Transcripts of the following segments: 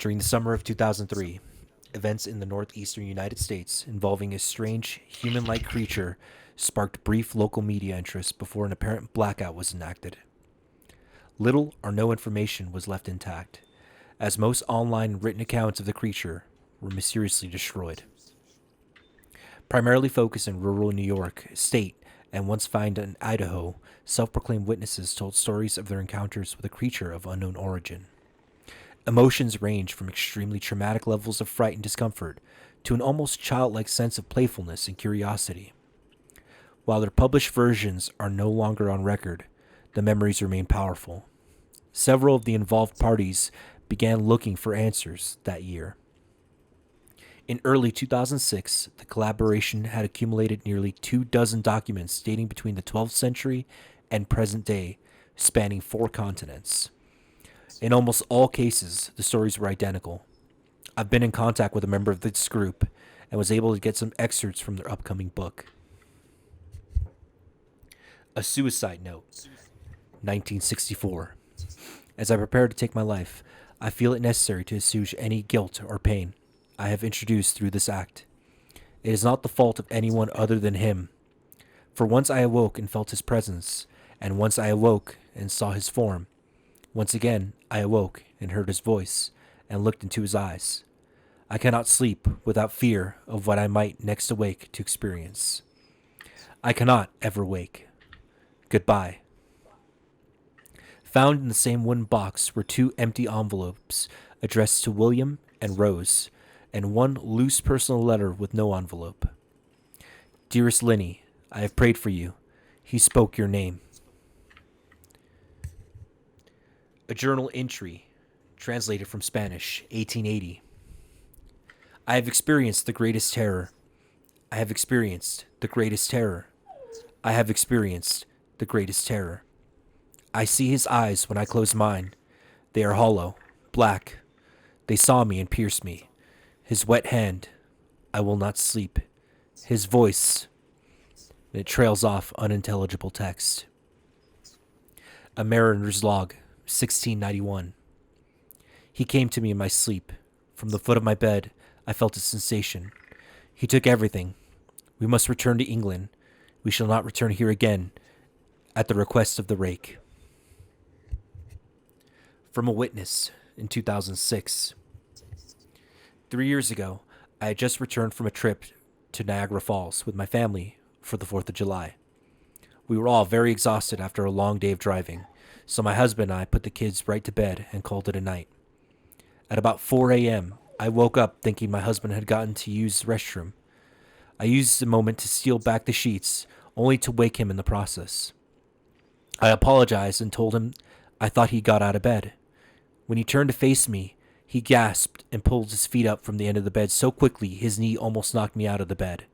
During the summer of 2003, events in the northeastern United States involving a strange, human like creature sparked brief local media interest before an apparent blackout was enacted. Little or no information was left intact, as most online written accounts of the creature were mysteriously destroyed. Primarily focused in rural New York State and once found in Idaho, self proclaimed witnesses told stories of their encounters with a creature of unknown origin. Emotions range from extremely traumatic levels of fright and discomfort to an almost childlike sense of playfulness and curiosity. While their published versions are no longer on record, the memories remain powerful. Several of the involved parties began looking for answers that year. In early 2006, the collaboration had accumulated nearly 2 dozen documents dating between the 12th century and present day, spanning 4 continents. In almost all cases, the stories were identical. I've been in contact with a member of this group and was able to get some excerpts from their upcoming book. A Suicide Note, 1964. As I prepare to take my life, I feel it necessary to assuage any guilt or pain I have introduced through this act. It is not the fault of anyone other than him. For once I awoke and felt his presence, and once I awoke and saw his form. Once again I awoke and heard his voice, and looked into his eyes. I cannot sleep without fear of what I might next awake to experience. I cannot ever wake. Goodbye. Found in the same wooden box were 2 empty envelopes addressed to William and Rose, and one loose personal letter with no envelope. Dearest Linny, I have prayed for you. He spoke your name. A journal entry, translated from Spanish, 1880. I have experienced the greatest terror. I have experienced the greatest terror. I have experienced the greatest terror. I see his eyes when I close mine. They are hollow, black. They saw me and pierced me. His wet hand. I will not sleep. His voice. And it trails off unintelligible text. A Mariner's Log, 1691. He came to me in my sleep. From the foot of my bed, I felt a sensation. He took everything. We must return to England. We shall not return here again, at the request of the Rake. From a witness in 2006. 3 years ago, I had just returned from a trip to Niagara Falls with my family for the 4th of July. We were all very exhausted after a long day of driving, so my husband and I put the kids right to bed and called it a night. At about 4 a.m., I woke up thinking my husband had gotten to use the restroom. I used the moment to steal back the sheets, only to wake him in the process. I apologized and told him I thought he got out of bed. When he turned to face me, he gasped and pulled his feet up from the end of the bed so quickly his knee almost knocked me out of the bed.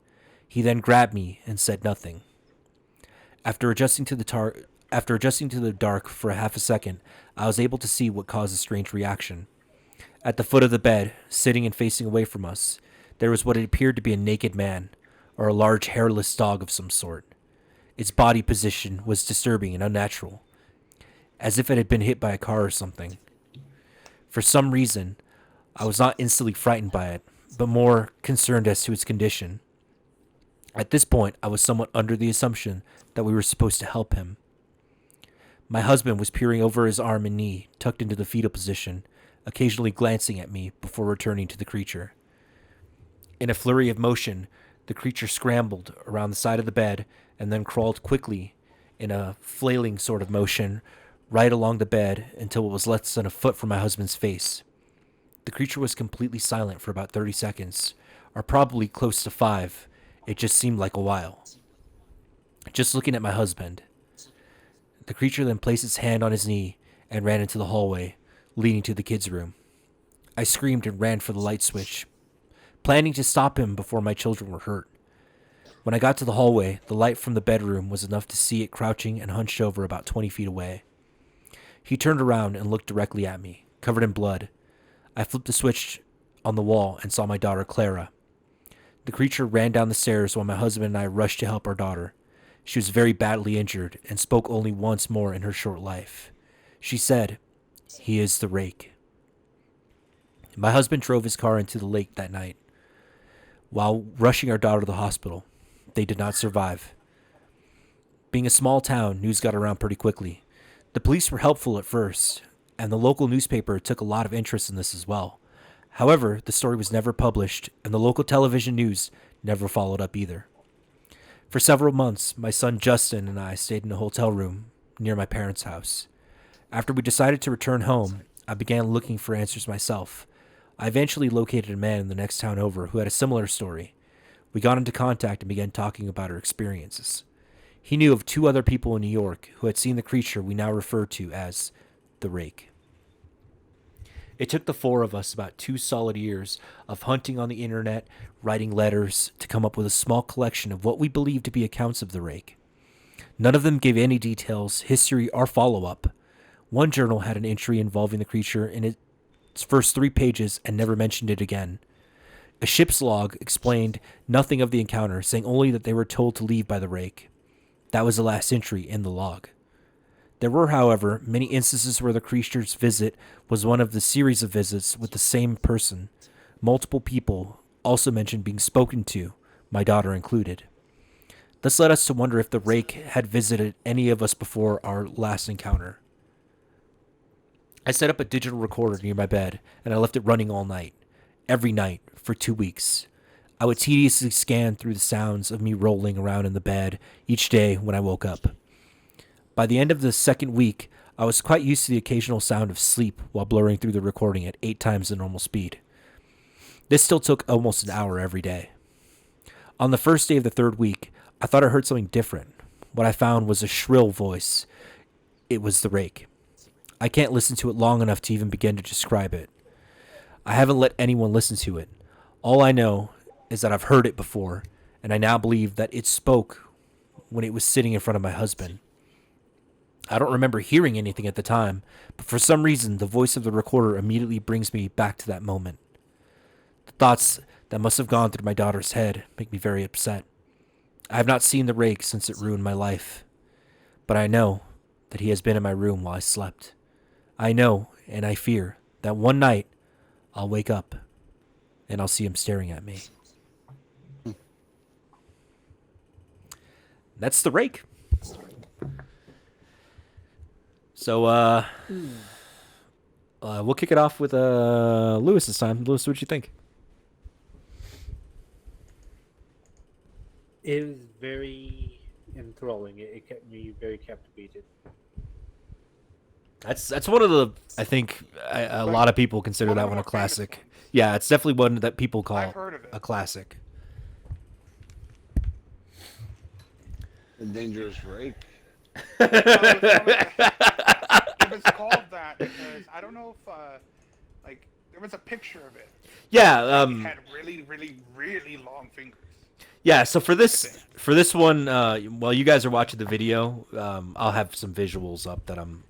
He then grabbed me and said nothing. After adjusting to the dark for a half a second, I was able to see what caused the strange reaction. At the foot of the bed, sitting and facing away from us, there was what appeared to be a naked man, or a large hairless dog of some sort. Its body position was disturbing and unnatural, as if it had been hit by a car or something. For some reason, I was not instantly frightened by it, but more concerned as to its condition. At this point, I was somewhat under the assumption that we were supposed to help him. My husband was peering over his arm and knee, tucked into the fetal position, occasionally glancing at me before returning to the creature. In a flurry of motion, the creature scrambled around the side of the bed and then crawled quickly, in a flailing sort of motion, right along the bed until it was less than a foot from my husband's face. The creature was completely silent for about 30 seconds, or probably close to 5. It just seemed like a while. Just looking at my husband. The creature then placed its hand on his knee and ran into the hallway, leading to the kids' room. I screamed and ran for the light switch, planning to stop him before my children were hurt. When I got to the hallway, the light from the bedroom was enough to see it crouching and hunched over about 20 feet away. He turned around and looked directly at me, covered in blood. I flipped the switch on the wall and saw my daughter, Clara. The creature ran down the stairs while my husband and I rushed to help our daughter. She was very badly injured and spoke only once more in her short life. She said, "He is the Rake." My husband drove his car into the lake that night while rushing our daughter to the hospital. They did not survive. Being a small town, news got around pretty quickly. The police were helpful at first, and the local newspaper took a lot of interest in this as well. However, the story was never published, and the local television news never followed up either. For several months, my son Justin and I stayed in a hotel room near my parents' house. After we decided to return home, I began looking for answers myself. I eventually located a man in the next town over who had a similar story. We got into contact and began talking about our experiences. He knew of 2 other people in New York who had seen the creature we now refer to as the Rake. It took the 4 of us about 2 solid years of hunting on the internet, writing letters, to come up with a small collection of what we believed to be accounts of the Rake. None of them gave any details, history, or follow-up. One journal had an entry involving the creature in its first 3 pages and never mentioned it again. A ship's log explained nothing of the encounter, saying only that they were told to leave by the Rake. That was the last entry in the log. There were, however, many instances where the creature's visit was one of the series of visits with the same person. Multiple people also mentioned being spoken to, my daughter included. This led us to wonder if the Rake had visited any of us before our last encounter. I set up a digital recorder near my bed, and I left it running all night. Every night, for 2 weeks. I would tediously scan through the sounds of me rolling around in the bed each day when I woke up. By the end of the second week, I was quite used to the occasional sound of sleep while blurring through the recording at 8 times the normal speed. This still took almost an hour every day. On the first day of the 3rd week, I thought I heard something different. What I found was a shrill voice. It was the Rake. I can't listen to it long enough to even begin to describe it. I haven't let anyone listen to it. All I know is that I've heard it before, and I now believe that it spoke when it was sitting in front of my husband. I don't remember hearing anything at the time, but for some reason, the voice of the recorder immediately brings me back to that moment. The thoughts that must have gone through my daughter's head make me very upset. I have not seen the Rake since it ruined my life, but I know that he has been in my room while I slept. I know, and I fear, that one night I'll wake up and I'll see him staring at me. That's the Rake. So, we'll kick it off with Lewis this time. Lewis, what'd you think? It was very enthralling. It kept me very captivated. That's one of the, I think a lot of people consider that one a classic. Yeah, it's definitely one that people call a classic. The Dangerous Rake. It was called that because I don't know if like there was a picture of it. Yeah, It had really, really, really long fingers. yeah. So for this one, while you guys are watching the video, I'll have some visuals up that I'm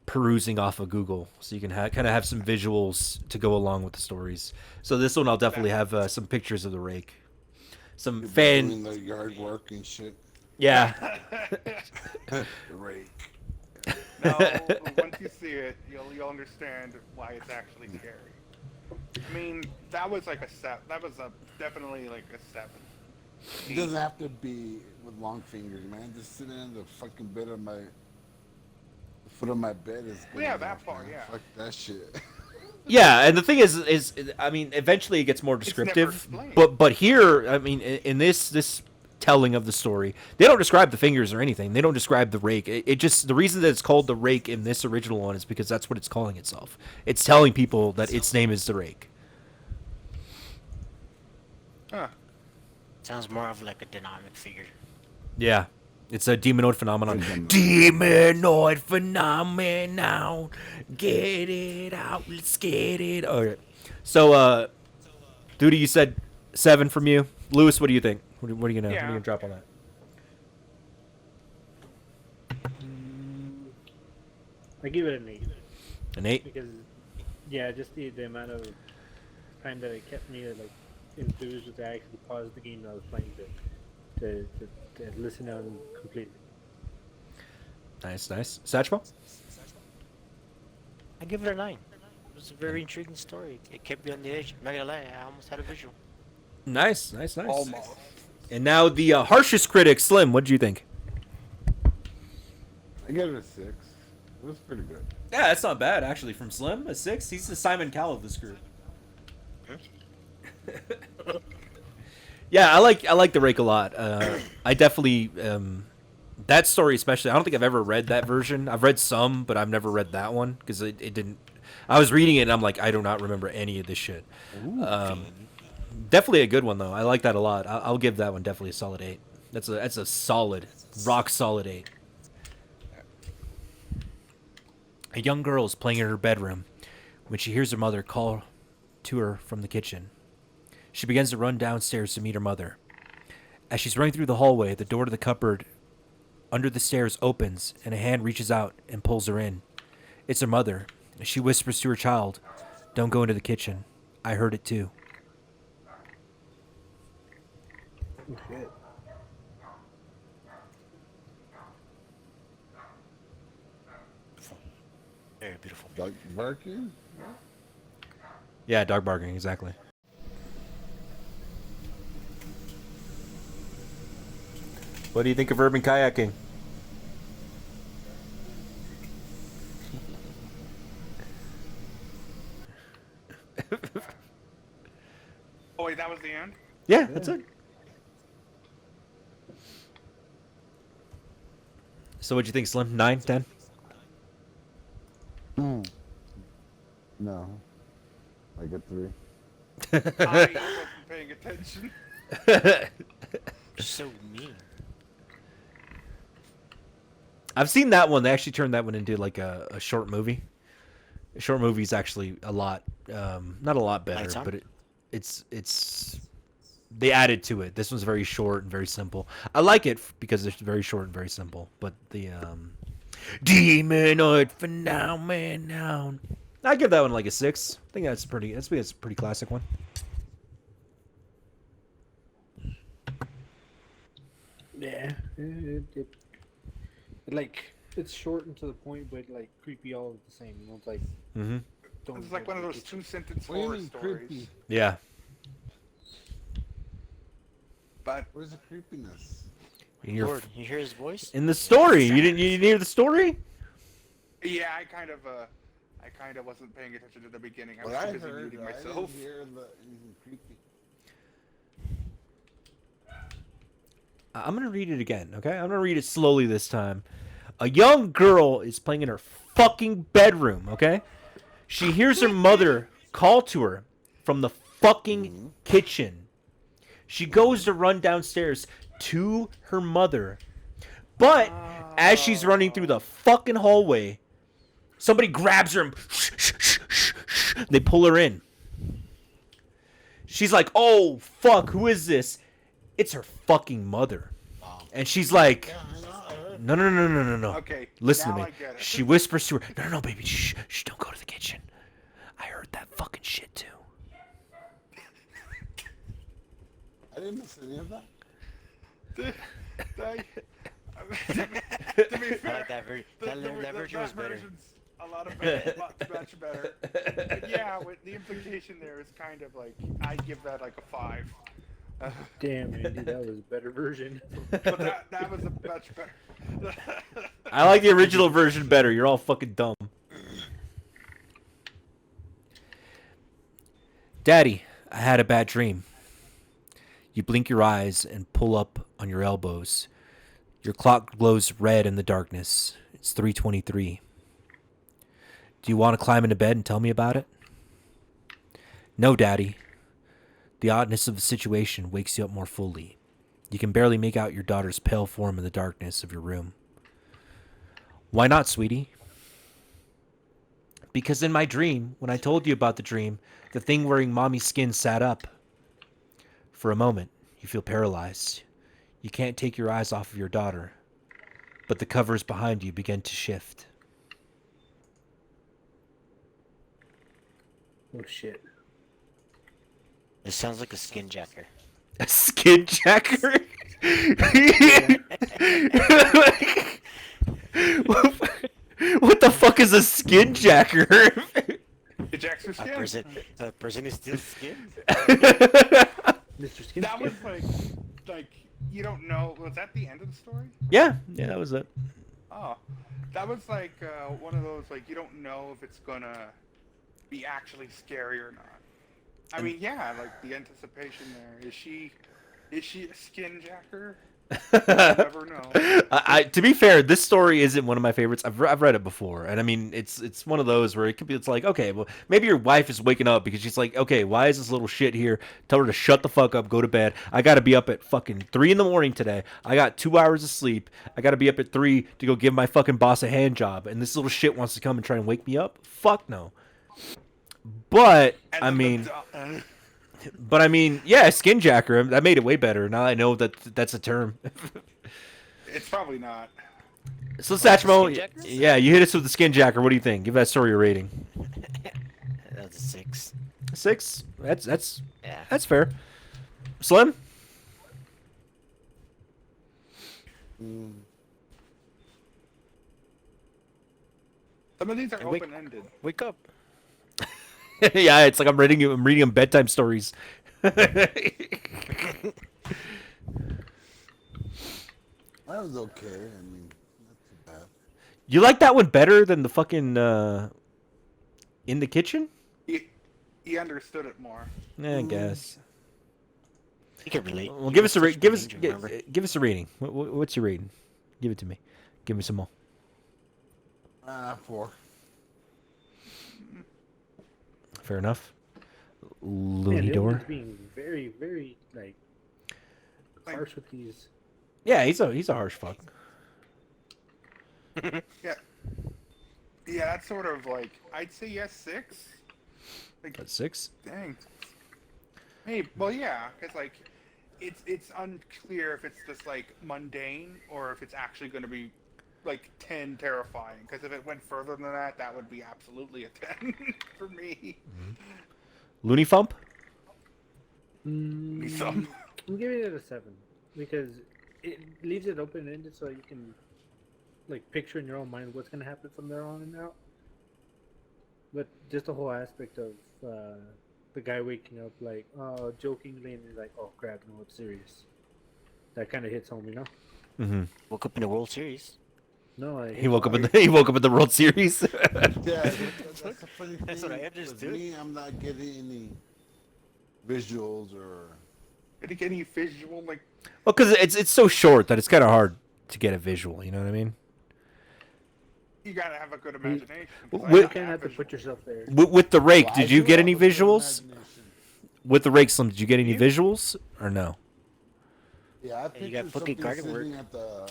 perusing off of Google, so you can kind of have some visuals to go along with the stories. So this one, I'll definitely have some pictures of the Rake, some You'll be fan, doing the yard work and shit. yeah. The Rake. No, once you see it, you'll understand why it's actually scary. I mean, that was like a set. That was definitely like a 7. It doesn't have to be with long fingers, man. Just sitting in the fucking bed of the foot of my bed is good. Yeah, enough, that part, man. yeah. Fuck that shit. Yeah, and the thing is, I mean, eventually it gets more descriptive, explained. but here, I mean, in this telling of the story, they don't describe the fingers or anything. They don't describe the Rake. It just, the reason that it's called the Rake in this original one is because that's what it's calling itself. It's telling people that its name is the Rake. Huh. Sounds more of like a dynamic figure. Yeah. It's a demonoid phenomenon. Demonoid phenomenon. Get it out. Let's get it. All right. So, Duty, you said 7 from you. Lewis, what do you think? What are you gonna drop on that? I give it an 8 An 8? because, yeah, just the amount of time that it kept me like enthused to actually pause the game that I was playing to listen out completely. Nice. Satchmo? I give it a 9. was a very intriguing story. It kept me on the edge. I'm not gonna lie, I almost had a visual. Nice, nice, nice. Almost. And now the harshest critic, Slim. What did you think? I give it a 6. It was pretty good. Yeah, that's not bad actually. From Slim, a 6. He's the Simon Cowell of this group. Yeah, I like the Rake a lot. I definitely that story especially. I don't think I've ever read that version. I've read some, but I've never read that one because it didn't. I was reading it and I'm like, I do not remember any of this shit. Definitely a good one though. I like that a lot. I'll give that one definitely a solid 8. That's a solid, rock solid 8. A young girl is playing in her bedroom when she hears her mother call to her from the kitchen. She begins to run downstairs to meet her mother. As she's running through the hallway, the door to the cupboard under the stairs opens and a hand reaches out and pulls her in. It's her mother. She whispers to her child, "Don't go into the kitchen. I heard it too." Oh, shit. Very beautiful. Dog barking? Yeah, dog barking, exactly. What do you think of urban kayaking? Oh wait, that was the end. Yeah, that's it. So what'd you think, Slim? 9, 10? No. Like a 3. I wasn't paying attention. So mean. I've seen that one. They actually turned that one into like a short movie. A short movie's actually a lot, not a lot better, Lights on? but it's they added to it. This one's very short and very simple. I like it because it's very short and very simple. But the Demonoid Phenomenon, I give that one like a 6. I think that's a pretty classic one. Yeah. Like, it's short and to the point, but like creepy all at the same. You know, it's like Mm-hmm. don't. It's like one of those 2-sentence What do you horror mean stories. creepy? Yeah. But Where's the creepiness? In your Lord, you hear his voice? in the story, you didn't hear the story? yeah, I kind of wasn't paying attention to the beginning. I was What I too busy heard, muting I myself. didn't hear anything creepy. I'm gonna read it again, okay? I'm gonna read it slowly this time. A young girl is playing in her fucking bedroom, okay? She hears her mother call to her from the fucking kitchen. She goes to run downstairs to her mother. But as she's running through the fucking hallway, somebody grabs her and they pull her in. She's like, "Oh, fuck, who is this?" It's her fucking mother. And she's like, no. Okay, Listen now to I me. get it. She whispers to her, no, baby, shh, don't go to the kitchen. I heard that fucking shit too. I didn't miss any of that. To be I fair, like that version. That version was better. version's a lot of better, much better. But yeah, the implication there is kind of like I give that like a 5. Damn, Andy, that was a better version. But that was a much better. I like the original version better. You're all fucking dumb. Daddy, I had a bad dream. You blink your eyes and pull up on your elbows. Your clock glows red in the darkness. It's 3:23. Do you want to climb into bed and tell me about it? No, Daddy. The oddness of the situation wakes you up more fully. You can barely make out your daughter's pale form in the darkness of your room. Why not, sweetie? Because in my dream, when I told you about the dream, the thing wearing mommy's skin sat up. For a moment, you feel paralyzed. You can't take your eyes off of your daughter, but the covers behind you begin to shift. Oh shit. It sounds like a skin jacker. A skin jacker? What the fuck is a skin jacker? It Jack's your skin. A person is still skin. Mr. Skin. That was like you don't know. Was that the end of the story? Yeah, that was it. Oh, that was like one of those like you don't know if it's gonna be actually scary or not. I mean, yeah, like the anticipation there. Is she a skin jacker? You never know. To be fair, this story isn't one of my favorites. I've read it before, and I mean, it's one of those where it could be. It's like, okay, well, maybe your wife is waking up because she's like, okay, why is this little shit here? Tell her to shut the fuck up, go to bed. I got to be up at fucking 3 a.m. today. I got 2 hours of sleep. I got to be up at 3 to go give my fucking boss a hand job, and this little shit wants to come and try and wake me up. Fuck no. But I mean. But I mean, yeah, skin jacker. That made it way better. Now I know that that's a term. It's probably not. So Satchmo, skin jacker? yeah, you hit us with the skin jacker. What do you think? Give that story a rating. That's a 6. 6. That's Yeah. fair. Slim. Some of these are Hey, wake- open-ended. Wake up. Yeah, it's like I'm reading them bedtime stories. That was okay. I mean, not too bad. You like that one better than the fucking in the kitchen? He understood it more. Yeah, I guess. You can relate. Well, You give were us a such give us danger, remember? give us a rating. What's your rating? Give it to me. Give me some more. 4. Fair enough. Man, Looney door. Dylan's being very, very like harsh with these. Yeah, he's a harsh fuck. Yeah. Yeah, that's sort of like I'd say yes 6. Like That's 6. dang. Hey, well yeah, because like it's unclear if it's just like mundane or if it's actually going to be like 10 terrifying. Because if it went further than that, that would be absolutely a 10 for me. Looney Fump. Some. I'm giving it a 7 because it leaves it open ended so you can like picture in your own mind what's gonna happen from there on and out. But just the whole aspect of the guy waking up like jokingly and he's like, oh crap, no, it's serious. That kind of hits home, you know. Mm-hmm. Woke up in the World Series. No, He woke up in the World Series. Yeah, that's the funny thing. That's what I With understood. me, I'm not getting any visuals or. Did he get any visual like? Well, because it's so short that it's kind of hard to get a visual. You know what I mean? You gotta have a good imagination. 'cause I With- You kind of have to visual. put yourself there. With the rake, Well, I did you do get have any a good visuals? imagination. With the rake, Slim, did you get any visuals or no? Yeah, I You pictured got fucking something garden work. sitting at the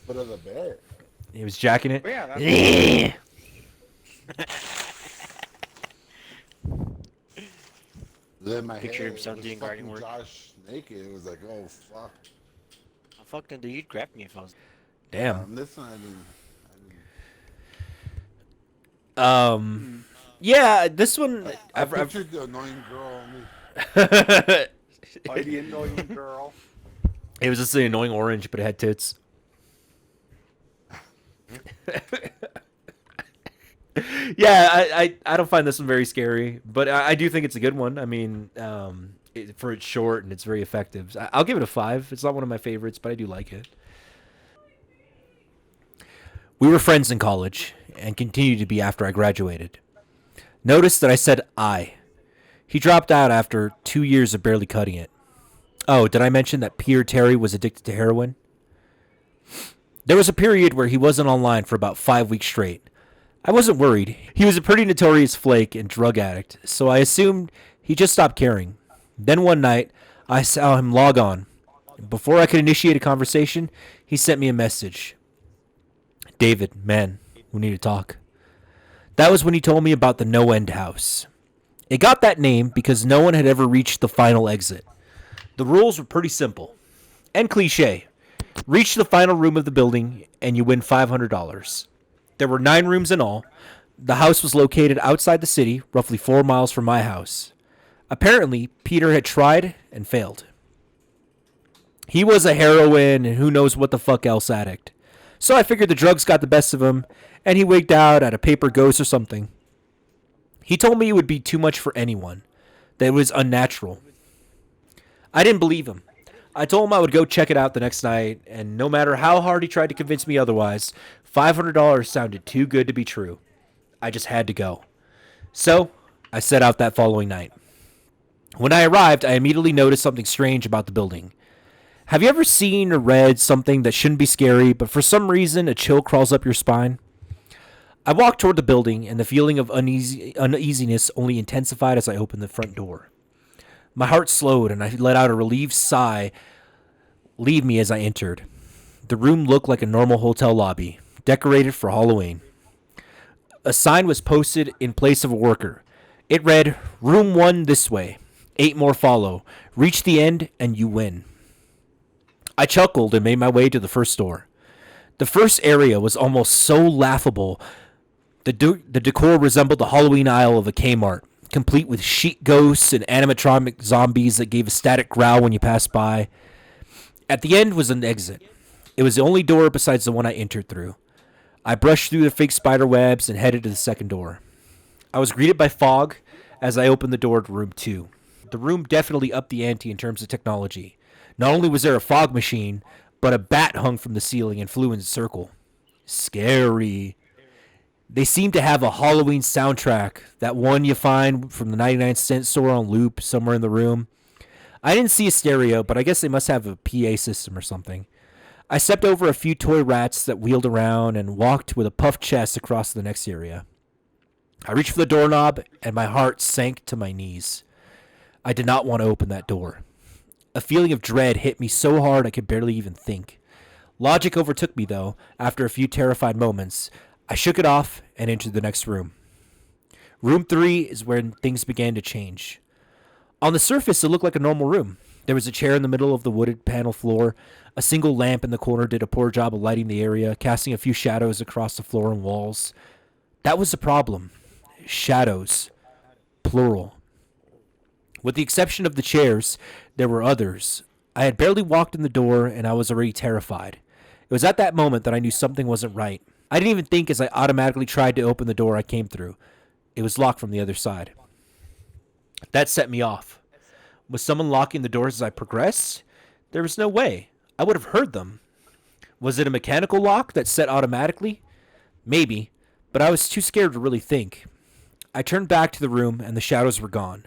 foot of the bed. He was jacking it. But yeah, that's Yeah. Then my Picture head, himself it was doing garden fucking work. Josh naked. It was like, oh fuck. Oh, fuck no, dude. You'd grab me if I was. Damn. This one I didn't. Yeah, this one. I pictured the annoying girl. the annoying girl. It was just the annoying orange, but it had tits. Yeah, I don't find this one very scary, but I do think it's a good one. I mean, for it's short and it's very effective. I'll give it a 5. It's not one of my favorites, but I do like it. We were friends in college and continued to be after I graduated. Notice that I said I. He dropped out after 2 years of barely cutting it. Oh, did I mention that Peter Terry was addicted to heroin? There was a period where he wasn't online for about 5 weeks straight. I wasn't worried. He was a pretty notorious flake and drug addict, so I assumed he just stopped caring. Then one night, I saw him log on. Before I could initiate a conversation, he sent me a message. David, man, we need to talk. That was when he told me about the No End House. It got that name because no one had ever reached the final exit. The rules were pretty simple and cliche. Reach the final room of the building and you win $500. There were 9 rooms in all. The house was located outside the city, roughly 4 miles from my house. Apparently, Peter had tried and failed. He was a heroin and who knows what the fuck else addict. So I figured the drugs got the best of him, and he wigged out at a paper ghost or something. He told me it would be too much for anyone, that it was unnatural. I didn't believe him. I told him I would go check it out the next night, and no matter how hard he tried to convince me otherwise, $500 sounded too good to be true. I just had to go. So, I set out that following night. When I arrived, I immediately noticed something strange about the building. Have you ever seen or read something that shouldn't be scary, but for some reason a chill crawls up your spine? I walked toward the building, and the feeling of uneasiness only intensified as I opened the front door. My heart slowed, and I let out a relieved sigh, leave me as I entered. The room looked like a normal hotel lobby, decorated for Halloween. A sign was posted in place of a worker. It read, "Room 1 this way. 8 more follow. Reach the end and you win." I chuckled and made my way to the first door. The first area was almost so laughable. The decor resembled the Halloween aisle of a Kmart, complete with sheet ghosts and animatronic zombies that gave a static growl when you passed by. At the end was an exit. It was the only door besides the one I entered through. I brushed through the fake spider webs and headed to the second door. I was greeted by fog as I opened the door to room 2. The room definitely upped the ante in terms of technology. Not only was there a fog machine, but a bat hung from the ceiling and flew in a circle. Scary. They seemed to have a Halloween soundtrack, that one you find from the 99-cent store on loop somewhere in the room. I didn't see a stereo, but I guess they must have a PA system or something. I stepped over a few toy rats that wheeled around and walked with a puffed chest across the next area. I reached for the doorknob, and my heart sank to my knees. I did not want to open that door. A feeling of dread hit me so hard I could barely even think. Logic overtook me, though. After a few terrified moments, I shook it off and entered the next room. Room 3 is where things began to change. On the surface, it looked like a normal room. There was a chair in the middle of the wooded panel floor. A single lamp in the corner did a poor job of lighting the area, casting a few shadows across the floor and walls. That was the problem. Shadows. Plural. With the exception of the chairs, there were others. I had barely walked in the door, and I was already terrified. It was at that moment that I knew something wasn't right. I didn't even think as I automatically tried to open the door I came through. It was locked from the other side. That set me off. Was someone locking the doors as I progressed? There was no way. I would have heard them. Was it a mechanical lock that set automatically? Maybe, but I was too scared to really think. I turned back to the room, and the shadows were gone.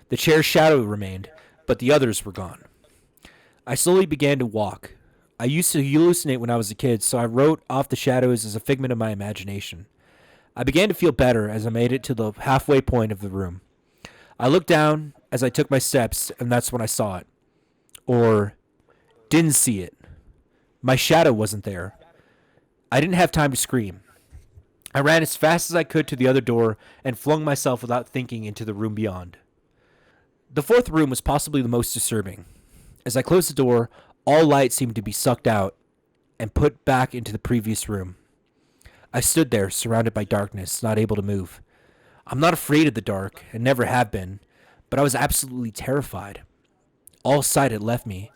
The chair's shadow remained, but the others were gone. I slowly began to walk. I used to hallucinate when I was a kid, so I wrote off the shadows as a figment of my imagination. I began to feel better as I made it to the halfway point of the room. I looked down as I took my steps, and that's when I saw it. Or didn't see it. My shadow wasn't there. I didn't have time to scream. I ran as fast as I could to the other door and flung myself without thinking into the room beyond. The fourth room was possibly the most disturbing. As I closed the door, all light seemed to be sucked out and put back into the previous room. I stood there, surrounded by darkness, not able to move. I'm not afraid of the dark, and never have been, but I was absolutely terrified. All sight had left me.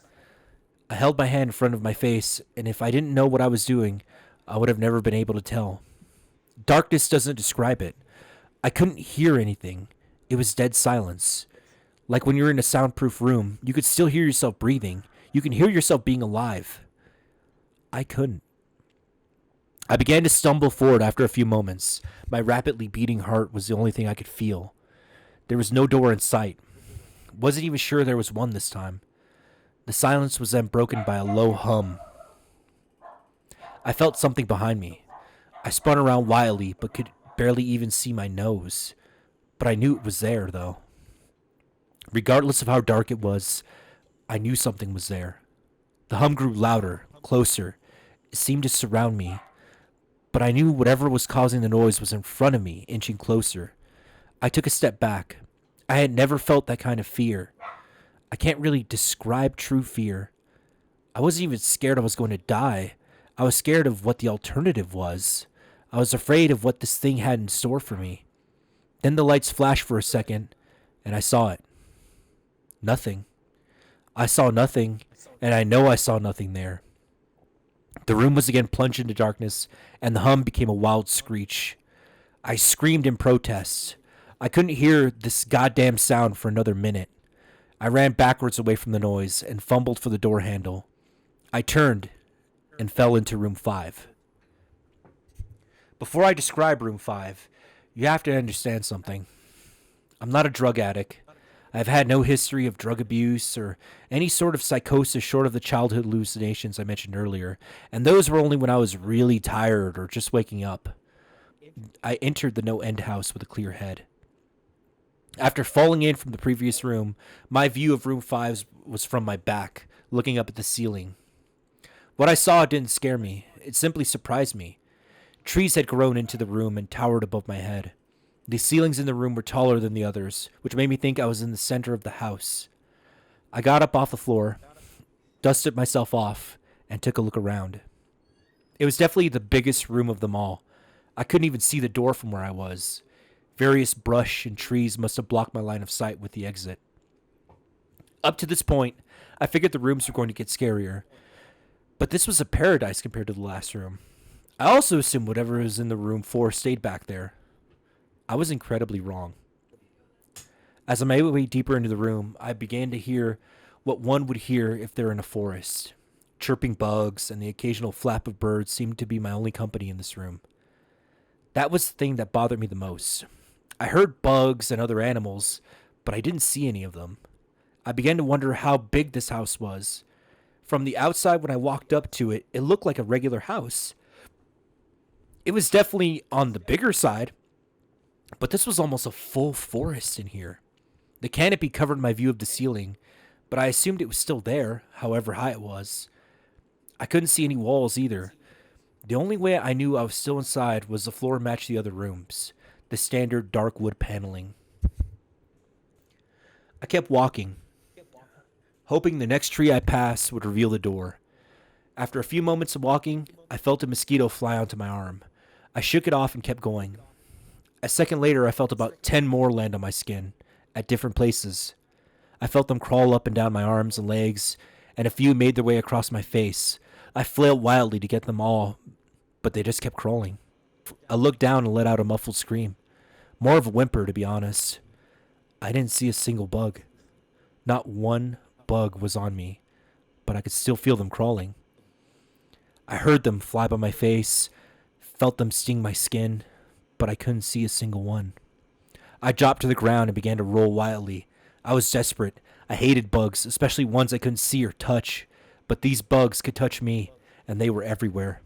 I held my hand in front of my face, and if I didn't know what I was doing, I would have never been able to tell. Darkness doesn't describe it. I couldn't hear anything. It was dead silence. Like when you're in a soundproof room, you could still hear yourself breathing. You can hear yourself being alive. I couldn't. I began to stumble forward after a few moments. My rapidly beating heart was the only thing I could feel. There was no door in sight. Wasn't even sure there was one this time. The silence was then broken by a low hum. I felt something behind me. I spun around wildly, but could barely even see my nose. But I knew it was there, though. Regardless of how dark it was, I knew something was there. The hum grew louder, closer. It seemed to surround me. But I knew whatever was causing the noise was in front of me, inching closer. I took a step back. I had never felt that kind of fear. I can't really describe true fear. I wasn't even scared I was going to die. I was scared of what the alternative was. I was afraid of what this thing had in store for me. Then the lights flashed for a second, and I saw it. Nothing. I saw nothing, and I know I saw nothing there. The room was again plunged into darkness, and the hum became a wild screech. I screamed in protest. I couldn't hear this goddamn sound for another minute. I ran backwards away from the noise and fumbled for the door handle. I turned and fell into room 5. Before I describe room 5, you have to understand something. I'm not a drug addict. I've had no history of drug abuse or any sort of psychosis short of the childhood hallucinations I mentioned earlier, and those were only when I was really tired or just waking up. I entered the no-end house with a clear head. After falling in from the previous room, my view of room 5 was from my back, looking up at the ceiling. What I saw didn't scare me. It simply surprised me. Trees had grown into the room and towered above my head. The ceilings in the room were taller than the others, which made me think I was in the center of the house. I got up off the floor, dusted myself off, and took a look around. It was definitely the biggest room of them all. I couldn't even see the door from where I was. Various brush and trees must have blocked my line of sight with the exit. Up to this point, I figured the rooms were going to get scarier. But this was a paradise compared to the last room. I also assumed whatever was in the room 4 stayed back there. I was incredibly wrong. As I made my way deeper into the room, I began to hear what one would hear if they're in a forest. Chirping bugs and the occasional flap of birds seemed to be my only company in this room. That was the thing that bothered me the most. I heard bugs and other animals, but I didn't see any of them. I began to wonder how big this house was. From the outside, when I walked up to it, it looked like a regular house. It was definitely on the bigger side, but this was almost a full forest in here. The canopy covered my view of the ceiling, but I assumed it was still there, however high it was. I couldn't see any walls either. The only way I knew I was still inside was the floor matched the other rooms, the standard dark wood paneling. I kept walking, hoping the next tree I passed would reveal the door. After a few moments of walking, I felt a mosquito fly onto my arm. I shook it off and kept going. A second later, I felt about 10 more land on my skin, at different places. I felt them crawl up and down my arms and legs, and a few made their way across my face. I flailed wildly to get them all, but they just kept crawling. I looked down and let out a muffled scream. More of a whimper, to be honest. I didn't see a single bug. Not one bug was on me, but I could still feel them crawling. I heard them fly by my face, felt them sting my skin, but I couldn't see a single one. I dropped to the ground and began to roll wildly. I was desperate. I hated bugs, especially ones I couldn't see or touch, but these bugs could touch me, and they were everywhere.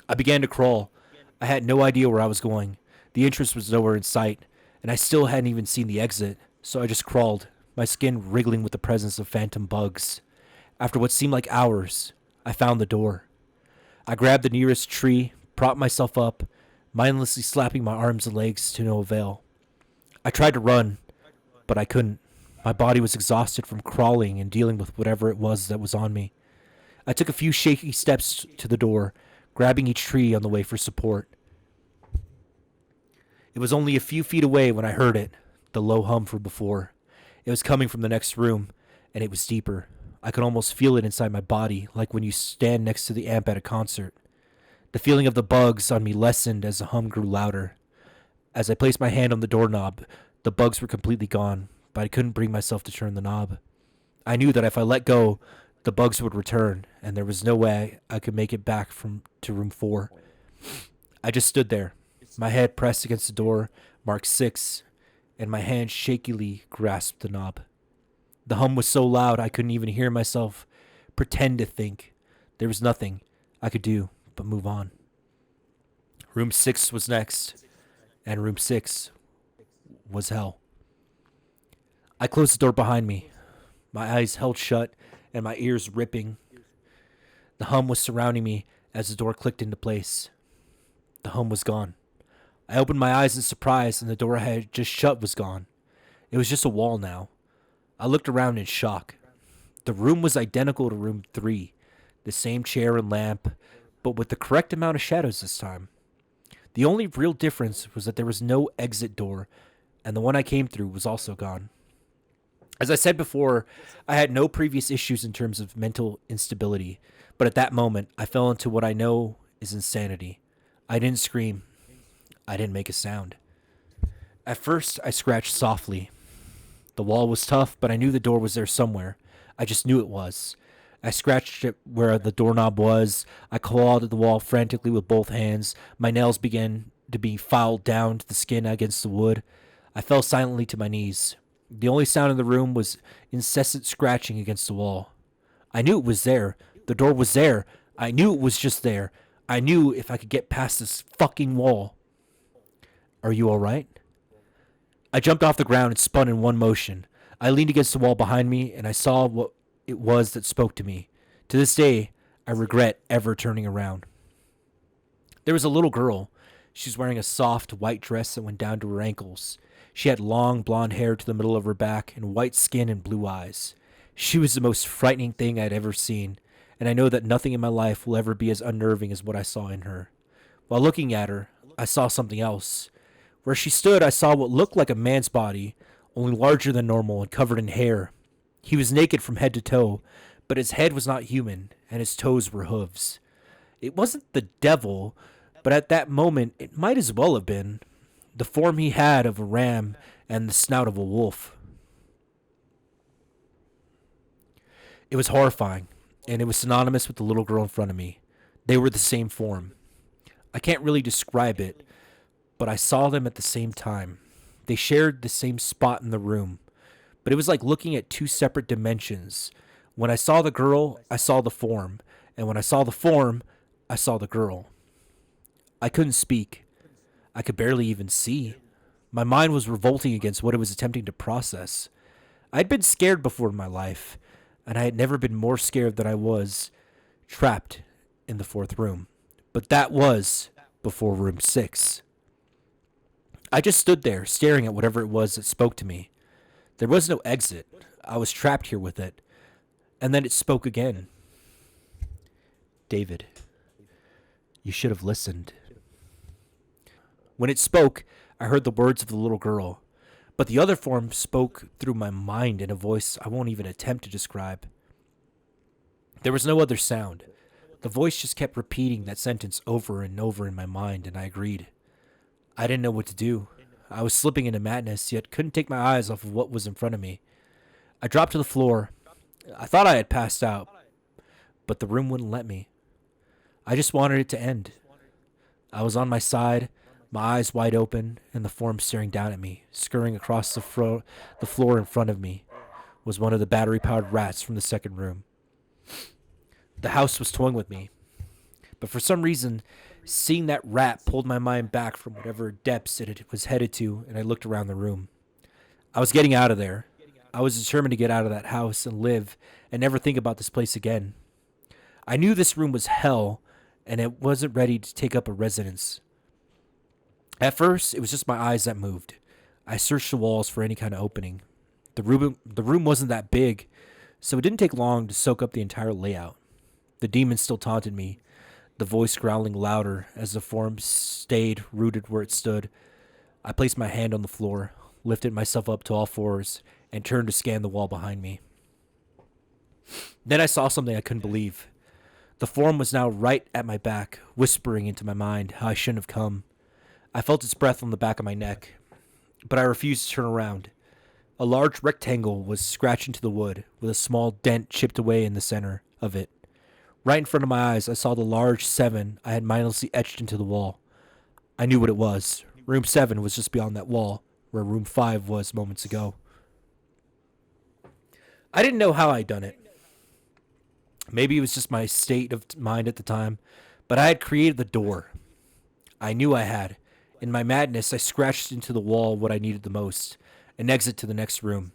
I began to crawl. I had no idea where I was going. The entrance was nowhere in sight, and I still hadn't even seen the exit, so I just crawled, my skin wriggling with the presence of phantom bugs. After what seemed like hours, I found the door. I grabbed the nearest tree, propped myself up, mindlessly slapping my arms and legs to no avail. I tried to run, but I couldn't. My body was exhausted from crawling and dealing with whatever it was that was on me. I took a few shaky steps to the door, grabbing each tree on the way for support. It was only a few feet away when I heard it, the low hum from before. It was coming from the next room, and it was deeper. I could almost feel it inside my body, like when you stand next to the amp at a concert. The feeling of the bugs on me lessened as the hum grew louder. As I placed my hand on the doorknob, the bugs were completely gone, but I couldn't bring myself to turn the knob. I knew that if I let go, the bugs would return, and there was no way I could make it back to room 4. I just stood there, my head pressed against the door, marked 6, and my hand shakily grasped the knob. The hum was so loud I couldn't even hear myself pretend to think. There was nothing I could do but move on. Room 6 was next, and room 6 was hell. I closed the door behind me, my eyes held shut and my ears ripping. The hum was surrounding me as the door clicked into place. The hum was gone. I opened my eyes in surprise, and the door I had just shut was gone. It was just a wall now. I looked around in shock. The room was identical to room 3, the same chair and lamp, but with the correct amount of shadows this time. The only real difference was that there was no exit door, and the one I came through was also gone. As I said before, I had no previous issues in terms of mental instability, but at that moment, I fell into what I know is insanity. I didn't scream. I didn't make a sound. At first, I scratched softly. The wall was tough, but I knew the door was there somewhere. I just knew it was. I scratched it where the doorknob was. I clawed at the wall frantically with both hands. My nails began to be filed down to the skin against the wood. I fell silently to my knees. The only sound in the room was incessant scratching against the wall. I knew it was there. The door was there. I knew it was just there. I knew if I could get past this fucking wall. Are you all right? I jumped off the ground and spun in one motion. I leaned against the wall behind me, and I saw what it was that spoke to me. To this day, I regret ever turning around. There was a little girl. She was wearing a soft white dress that went down to her ankles. She had long blonde hair to the middle of her back and white skin and blue eyes. She was the most frightening thing I'd ever seen, and I know that nothing in my life will ever be as unnerving as what I saw in her. While looking at her, I saw something else. Where she stood, I saw what looked like a man's body, only larger than normal and covered in hair. He was naked from head to toe, but his head was not human, and his toes were hooves. It wasn't the devil, but at that moment it might as well have been. The form he had of a ram and the snout of a wolf. It was horrifying, and it was synonymous with the little girl in front of me. They were the same form. I can't really describe it, but I saw them at the same time. They shared the same spot in the room, but it was like looking at two separate dimensions. When I saw the girl, I saw the form, and when I saw the form, I saw the girl. I couldn't speak. I could barely even see. My mind was revolting against what it was attempting to process. I'd been scared before in my life, and I had never been more scared than I was, trapped in the fourth room. But that was before room 6. I just stood there, staring at whatever it was that spoke to me. There was no exit. I was trapped here with it. And then it spoke again. David, you should have listened. When it spoke, I heard the words of the little girl. But the other form spoke through my mind in a voice I won't even attempt to describe. There was no other sound. The voice just kept repeating that sentence over and over in my mind, and I agreed. I didn't know what to do. I was slipping into madness, yet couldn't take my eyes off of what was in front of me. I dropped to the floor. I thought I had passed out, but the room wouldn't let me. I just wanted it to end. I was on my side, my eyes wide open, and the form staring down at me. Scurrying across the floor in front of me was one of the battery-powered rats from the second room. The house was toying with me, but for some reason, seeing that rat pulled my mind back from whatever depths it was headed to, and I looked around the room. I was getting out of there. I was determined to get out of that house and live and never think about this place again. I knew this room was hell, and it wasn't ready to take up a residence. At first, it was just my eyes that moved. I searched the walls for any kind of opening. The room wasn't that big, so it didn't take long to soak up the entire layout. The demon still taunted me, the voice growling louder as the form stayed rooted where it stood. I placed my hand on the floor, lifted myself up to all fours, and turned to scan the wall behind me. Then I saw something I couldn't believe. The form was now right at my back, whispering into my mind how I shouldn't have come. I felt its breath on the back of my neck, but I refused to turn around. A large rectangle was scratched into the wood, with a small dent chipped away in the center of it. Right in front of my eyes, I saw the large 7 I had mindlessly etched into the wall. I knew what it was. Room 7 was just beyond that wall, where room 5 was moments ago. I didn't know how I'd done it. Maybe it was just my state of mind at the time, but I had created the door. I knew I had. In my madness, I scratched into the wall what I needed the most, an exit to the next room.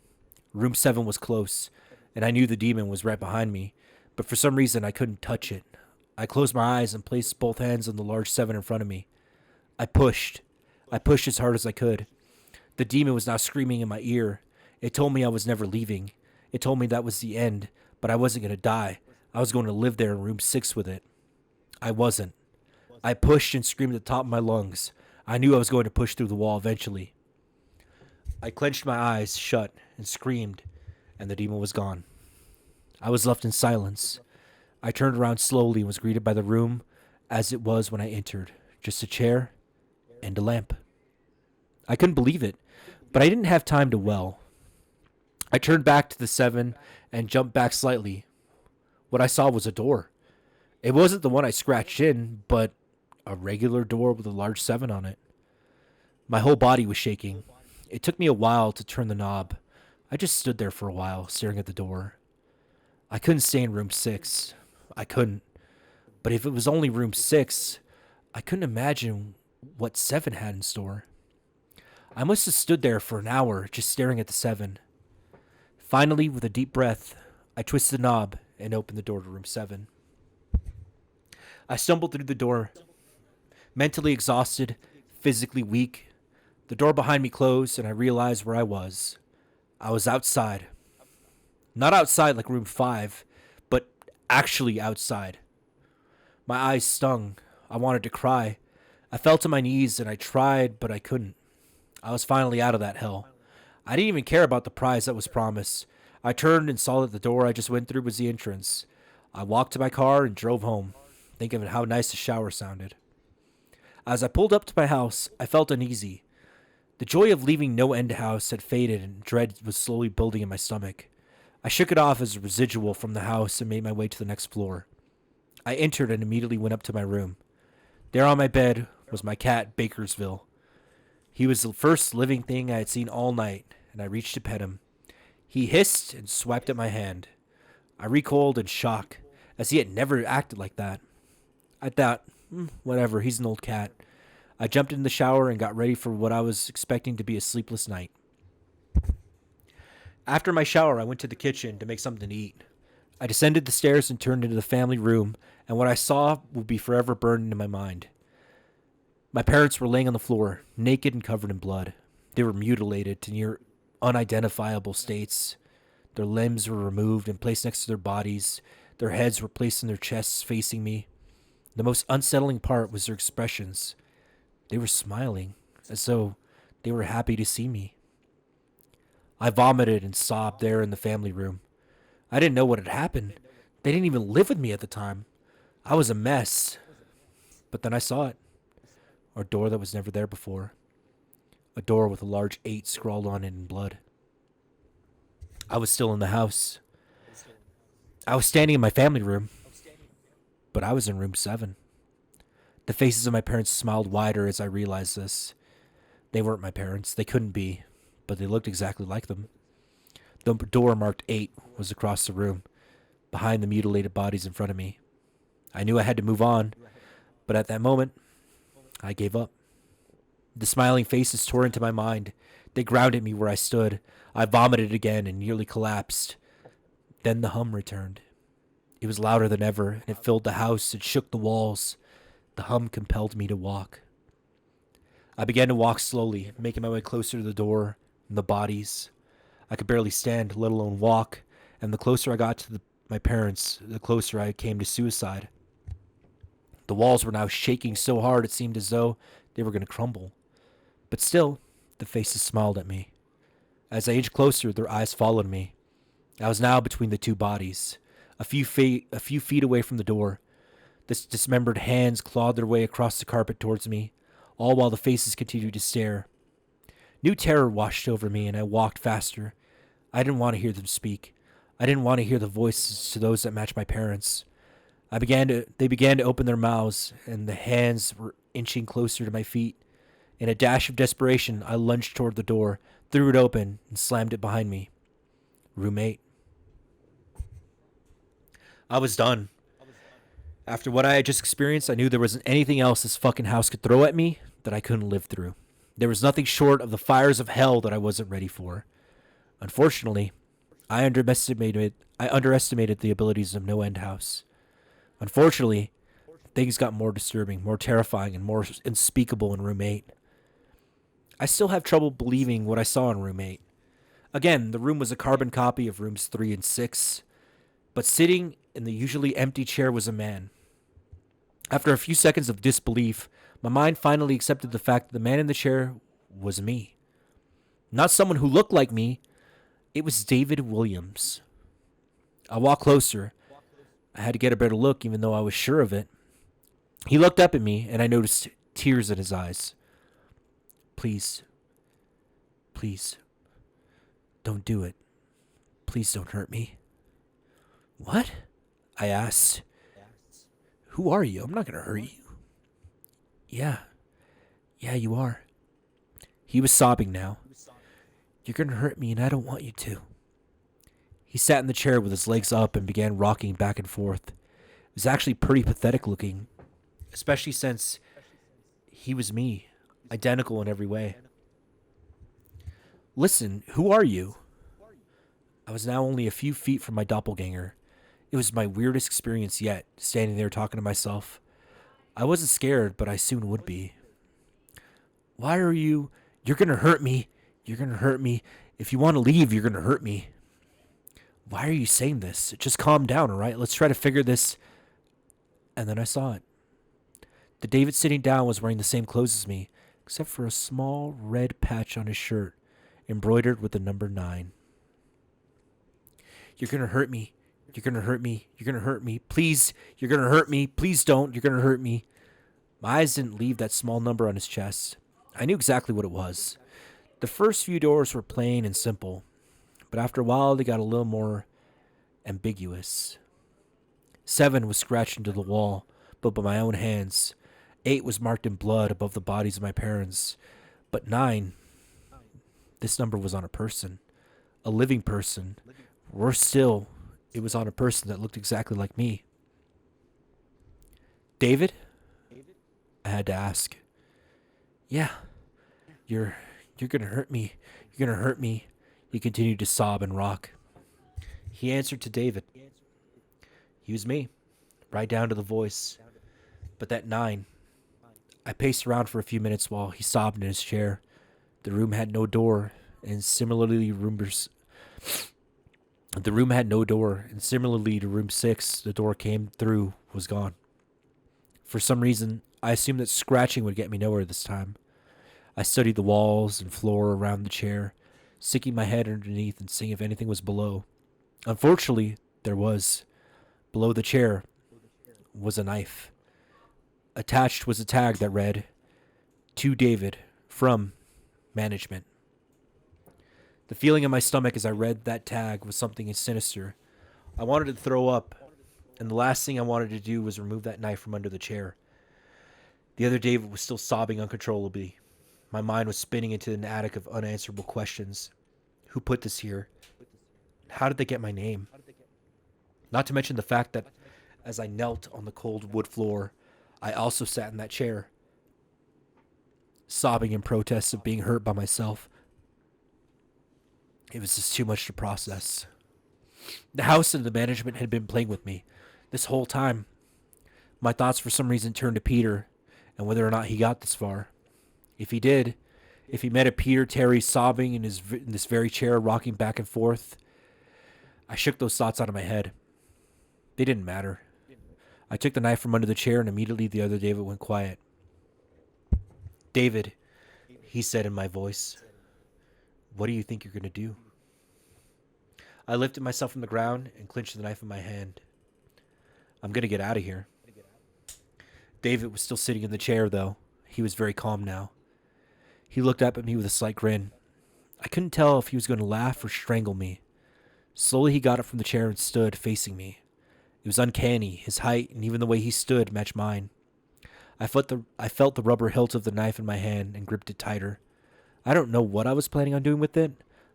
Room 7 was close, and I knew the demon was right behind me, but for some reason I couldn't touch it. I closed my eyes and placed both hands on the large 7 in front of me. I pushed. I pushed as hard as I could. The demon was now screaming in my ear. It told me I was never leaving. It told me that was the end, but I wasn't going to die. I was going to live there in room 6 with it. I wasn't. I pushed and screamed at the top of my lungs. I knew I was going to push through the wall eventually. I clenched my eyes shut and screamed, and the demon was gone. I was left in silence. I turned around slowly and was greeted by the room as it was when I entered. Just a chair and a lamp. I couldn't believe it, but I didn't have time to well. I turned back to the 7 and jumped back slightly. What I saw was a door. It wasn't the one I scratched in, but a regular door with a large 7 on it. My whole body was shaking. It took me a while to turn the knob. I just stood there for a while, staring at the door. I couldn't stay in room 6. I couldn't. But if it was only room 6, I couldn't imagine what 7 had in store. I must have stood there for an hour, just staring at the 7. Finally, with a deep breath, I twisted the knob and opened the door to room 7. I stumbled through the door, mentally exhausted, physically weak. The door behind me closed, and I realized where I was. I was outside. Not outside like room 5, but actually outside. My eyes stung. I wanted to cry. I fell to my knees, and I tried, but I couldn't. I was finally out of that hell. I didn't even care about the prize that was promised. I turned and saw that the door I just went through was the entrance. I walked to my car and drove home, thinking of how nice the shower sounded. As I pulled up to my house, I felt uneasy. The joy of leaving No End House had faded and dread was slowly building in my stomach. I shook it off as a residual from the house and made my way to the next floor. I entered and immediately went up to my room. There on my bed was my cat, Bakersville. He was the first living thing I had seen all night, and I reached to pet him. He hissed and swiped at my hand. I recoiled in shock, as he had never acted like that. I thought, whatever, he's an old cat. I jumped in the shower and got ready for what I was expecting to be a sleepless night. After my shower, I went to the kitchen to make something to eat. I descended the stairs and turned into the family room, and what I saw would be forever burned into my mind. My parents were laying on the floor, naked and covered in blood. They were mutilated to near unidentifiable states. Their limbs were removed and placed next to their bodies. Their heads were placed in their chests facing me. The most unsettling part was their expressions. They were smiling, as though they were happy to see me. I vomited and sobbed there in the family room. I didn't know what had happened. They didn't even live with me at the time. I was a mess. But then I saw it. A door that was never there before. A door with a large 8 scrawled on it in blood. I was still in the house. I was standing in my family room. But I was in room 7. The faces of my parents smiled wider as I realized this. They weren't my parents. They couldn't be. But they looked exactly like them. The door marked 8 was across the room, behind the mutilated bodies in front of me. I knew I had to move on, but at that moment, I gave up. The smiling faces tore into my mind. They grounded me where I stood. I vomited again and nearly collapsed. Then the hum returned. It was louder than ever, and it filled the house and shook the walls. The hum compelled me to walk. I began to walk slowly, making my way closer to the door and the bodies. I could barely stand, let alone walk, and the closer I got to my parents, the closer I came to suicide. The walls were now shaking so hard it seemed as though they were going to crumble. But still, the faces smiled at me. As I edged closer, their eyes followed me. I was now between the two bodies, a few feet away from the door. The dismembered hands clawed their way across the carpet towards me, all while the faces continued to stare. New terror washed over me, and I walked faster. I didn't want to hear them speak. I didn't want to hear the voices to those that matched my parents. They began to open their mouths, and the hands were inching closer to my feet. In a dash of desperation, I lunged toward the door, threw it open, and slammed it behind me. Room 8. I was done. After what I had just experienced, I knew there wasn't anything else this fucking house could throw at me that I couldn't live through. There was nothing short of the fires of hell that I wasn't ready for. Unfortunately, I underestimated the abilities of No End House. Unfortunately, things got more disturbing, more terrifying, and more unspeakable in room 8. I still have trouble believing what I saw in room 8. Again, the room was a carbon copy of rooms 3 and 6, but sitting in the usually empty chair was a man. After a few seconds of disbelief, my mind finally accepted the fact that the man in the chair was me. Not someone who looked like me. It was David Williams. I walked closer. I had to get a better look, even though I was sure of it. He looked up at me, and I noticed tears in his eyes. Please, Please, don't do it. Please don't hurt me. What? I asked. Who are you? I'm not gonna hurt you. Yeah. Yeah, you are. He was sobbing now. You're gonna hurt me and I don't want you to. He sat in the chair with his legs up and began rocking back and forth. It was actually pretty pathetic looking, especially since he was me, identical in every way. Listen, who are you? I was now only a few feet from my doppelganger. It was my weirdest experience yet, standing there talking to myself. I wasn't scared, but I soon would be. Why are you... You're gonna hurt me. You're gonna hurt me. If you want to leave, you're gonna hurt me. Why are you saying this? Just calm down, alright? Let's try to figure this... And then I saw it. The David sitting down was wearing the same clothes as me, except for a small red patch on his shirt, embroidered with the number 9. You're gonna hurt me. You're gonna hurt me. You're gonna hurt me. Please, you're gonna hurt me. Please don't. You're gonna hurt me. My eyes didn't leave that small number on his chest. I knew exactly what it was. The first few doors were plain and simple, but after a while they got a little more ambiguous. 7 was scratched into the wall, but by my own hands. 8 was marked in blood above the bodies of my parents. But 9, this number was on a person. A living person. Worse still, it was on a person that looked exactly like me. David? I had to ask. Yeah. You're gonna hurt me. You're gonna hurt me. He continued to sob and rock. He answered to David. He was me, right down to the voice. But that 9. I paced around for a few minutes while he sobbed in his chair. The room had no door, and similarly the room had no door, and similarly to room 6, the door came through was gone. For some reason, I assumed that scratching would get me nowhere this time. I studied the walls and floor around the chair, sticking my head underneath and seeing if anything was below. Unfortunately, there was. Below the chair was a knife. Attached was a tag that read, "To David, from management." The feeling in my stomach as I read that tag was something sinister. I wanted to throw up, and the last thing I wanted to do was remove that knife from under the chair. The other David was still sobbing uncontrollably. My mind was spinning into an attic of unanswerable questions. Who put this here? How did they get my name? Not to mention the fact that as I knelt on the cold wood floor, I also sat in that chair, sobbing in protest of being hurt by myself. It was just too much to process. The house and the management had been playing with me this whole time. My thoughts for some reason turned to Peter and whether or not he got this far. If he did, if he met a Peter Terry sobbing in this very chair, rocking back and forth, I shook those thoughts out of my head. They didn't matter. I took the knife from under the chair and immediately the other David went quiet. David, he said in my voice, what do you think you're going to do? I lifted myself from the ground and clenched the knife in my hand. I'm going to get out of here. David was still sitting in the chair, though. He was very calm now. He looked up at me with a slight grin. I couldn't tell if he was going to laugh or strangle me. Slowly he got up from the chair and stood facing me. It was uncanny. His height and even the way he stood matched mine. I felt the rubber hilt of the knife in my hand and gripped it tighter. I don't know what I was planning on doing with it,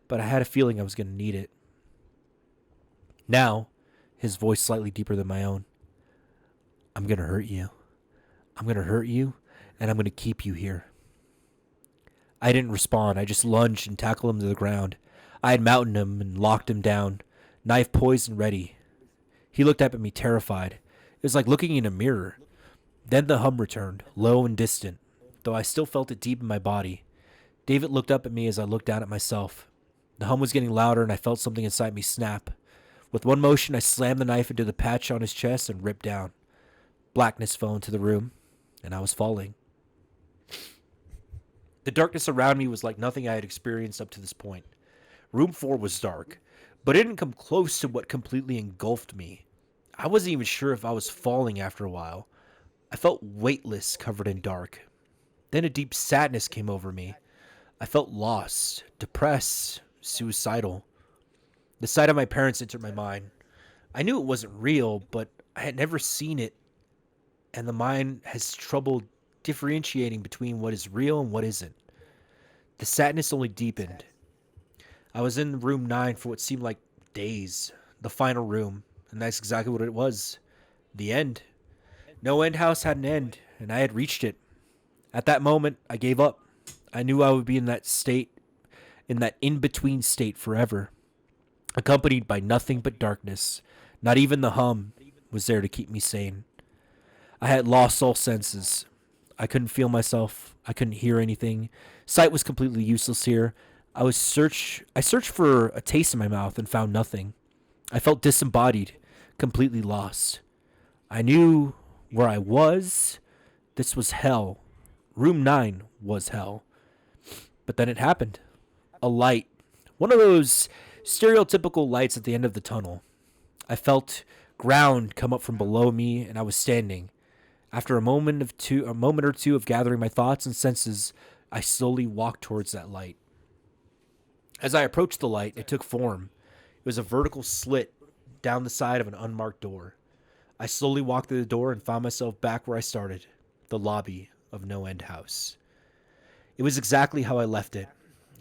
but I had a feeling I was going to need it. Now, his voice slightly deeper than my own. I'm going to hurt you. I'm going to hurt you, and I'm going to keep you here. I didn't respond. I just lunged and tackled him to the ground. I had mounted him and locked him down, knife poised and ready. He looked up at me terrified. It was like looking in a mirror. Then the hum returned, low and distant, though I still felt it deep in my body. David looked up at me as I looked down at myself. The hum was getting louder and I felt something inside me snap. With one motion, I slammed the knife into the patch on his chest and ripped down. Blackness fell into the room, and I was falling. The darkness around me was like nothing I had experienced up to this point. Room 4 was dark, but it didn't come close to what completely engulfed me. I wasn't even sure if I was falling after a while. I felt weightless, covered in dark. Then a deep sadness came over me. I felt lost, depressed, suicidal. The sight of my parents entered my mind. I knew it wasn't real, but I had never seen it, and the mind has trouble differentiating between what is real and what isn't. The sadness only deepened. I was in room 9 for what seemed like days, the final room, and that's exactly what it was. The end. No End House had an end, and I had reached it. At that moment, I gave up. I knew I would be in that state, in that in-between state forever, accompanied by nothing but darkness. Not even the hum was there to keep me sane. I had lost all senses. I couldn't feel myself. I couldn't hear anything. Sight was completely useless here. I searched for a taste in my mouth and found nothing. I felt disembodied, completely lost. I knew where I was. This was hell. Room 9 was hell. But then it happened. A light. One of those stereotypical lights at the end of the tunnel. I felt ground come up from below me, and I was standing. After a moment or two of gathering my thoughts and senses, I slowly walked towards that light. As I approached the light, it took form. It was a vertical slit down the side of an unmarked door. I slowly walked through the door and found myself back where I started, the lobby of No End House. It was exactly how I left it.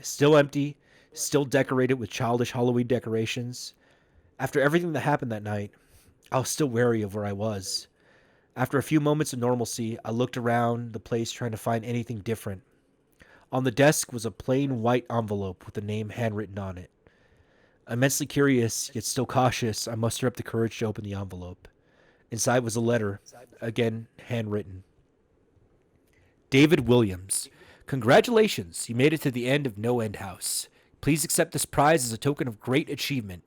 Still empty, still decorated with childish Halloween decorations. After everything that happened that night, I was still wary of where I was. After a few moments of normalcy, I looked around the place trying to find anything different. On the desk was a plain white envelope with the name handwritten on it. Immensely curious, yet still cautious, I mustered up the courage to open the envelope. Inside was a letter, again handwritten. David Williams, congratulations, you made it to the end of No End House. Please accept this prize as a token of great achievement.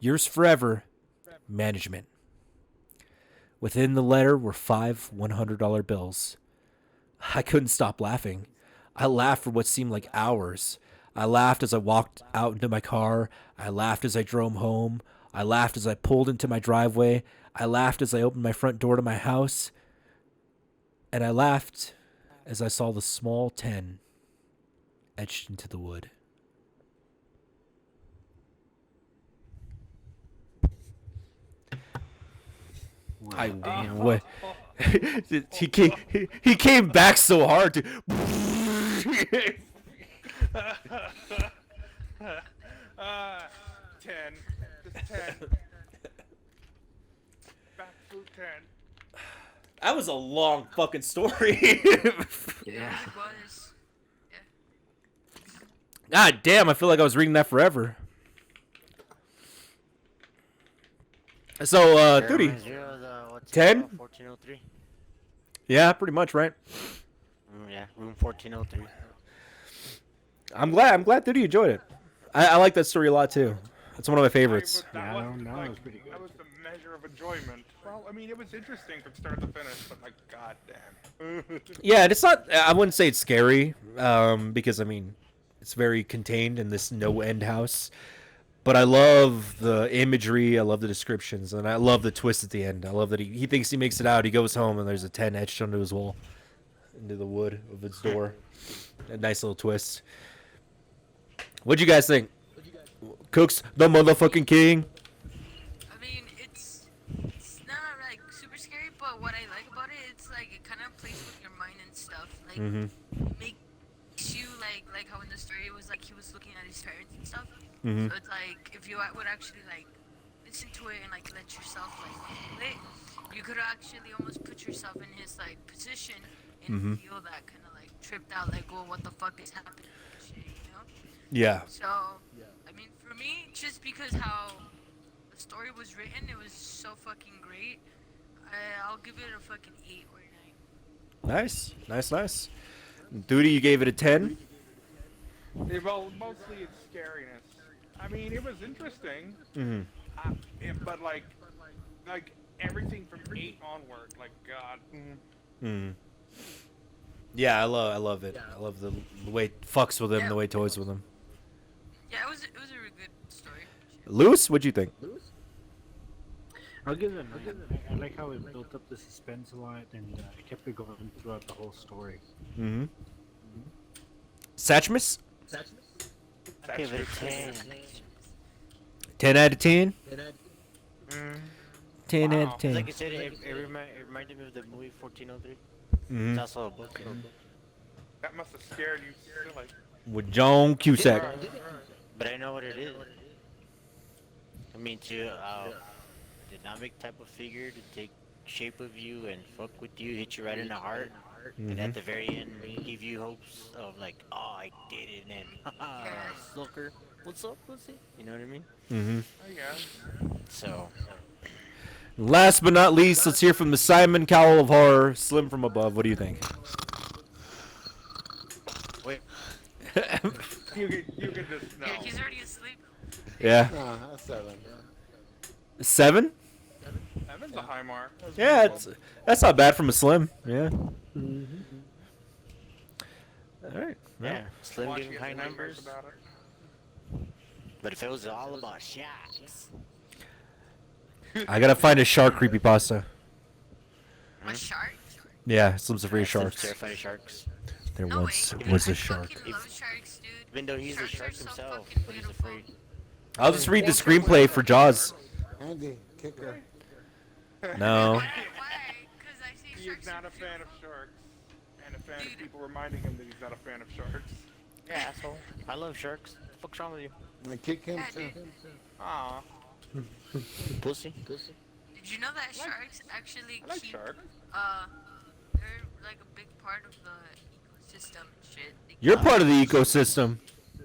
Yours forever, Management. Within the letter were 5 $100 bills. I couldn't stop laughing. I laughed for what seemed like hours. I laughed as I walked out into my car. I laughed as I drove home. I laughed as I pulled into my driveway. I laughed as I opened my front door to my house. And I laughed as I saw the small 10 etched into the wood. What? he came back so hard to. 10. Just 10. Back through 10. That was a long fucking story. Yeah, it was. God damn, I feel like I was reading that forever. So, Duty. 10? 1403. Yeah, pretty much, right? Yeah, room 1403. I'm glad Duty enjoyed it. I like that story a lot too. It's one of my favorites. Yeah, I don't know, it was pretty good. That was the measure of enjoyment. Well, I mean, it was interesting from start to finish, but like, goddamn. Yeah, and it's not. I wouldn't say it's scary, because I mean, it's very contained in this No End House. But I love the imagery. I love the descriptions, and I love the twist at the end. I love that he thinks he makes it out. He goes home, and there's a 10 etched onto his wall, into the wood of his door. A nice little twist. What'd you guys think? Cook's the motherfucking king. I mean, it's not like super scary, but what I like about it, it's like it kind of plays with your mind and stuff. Like makes you like how in the story it was like he was looking at his parents and stuff. So it's like if you would actually like listen to it and like let yourself like feel it, you could actually almost put yourself in his like position and feel that kind of like tripped out, like, well, what the fuck is happening? Shit, you know? Yeah. So, I mean, for me, just because how the story was written, it was so fucking great. I'll give it a fucking 8 or 9. Nice. Duty, you gave it a 10. Yeah, well, mostly it's scariness. I mean, it was interesting. But like everything from 8 onward, like God. Yeah, I love it. I love the way it fucks with him, the way it toys with him. Yeah, it was a really good story. Lewis, what'd you think? I'll give it a 9. I like how it built up the suspense a lot and it kept it going throughout the whole story. Satchmus? I give it a 10. 10 out of 10. Mm. 10 out Wow. of 10. Like I said, it reminded me of the movie 1403. Mhm. It's also a book. That must have scared you silly. With John Cusack. But I know what it is. I mean, to dynamic type of figure to take shape of you and fuck with you, hit you right in the heart, and at the very end give you hopes of like, oh, I did it, and haha, sucker, what's up, pussy? You know what I mean? Mm-hmm. I guess. So, Last but not least, let's hear from the Simon Cowell of horror, Slim from above. What do you think? wait, You can just know. Yeah, he's already asleep. Yeah. Nah, that's 7. 7? Evan's a high mark. Yeah, that's not bad from a Slim. Yeah. Mm-hmm. All right. yeah, Slim Watch giving you high get nightmares numbers. about it. But if it was all about sharks, I gotta find a shark creepypasta. A shark? Yeah, Slim's afraid of Slim's sharks. terrified of sharks. There No once way. was I a shark. fucking love sharks, dude. Even though he's a Sharks shark are so himself, fucking but he's beautiful. afraid. I'll just read the screenplay for Jaws. Andy, kick her. No. Why? Because I see He's sharks. not a fan of sharks. And a fan of people reminding him that he's not a fan of sharks. Yeah, asshole. I love sharks. What the fuck's wrong with you? And I kick him Yeah, too. dude. Aw, Pussy? Did you know that sharks actually I like keep sharks. they're like a big part of the ecosystem and shit. They You're keep- part of the ecosystem.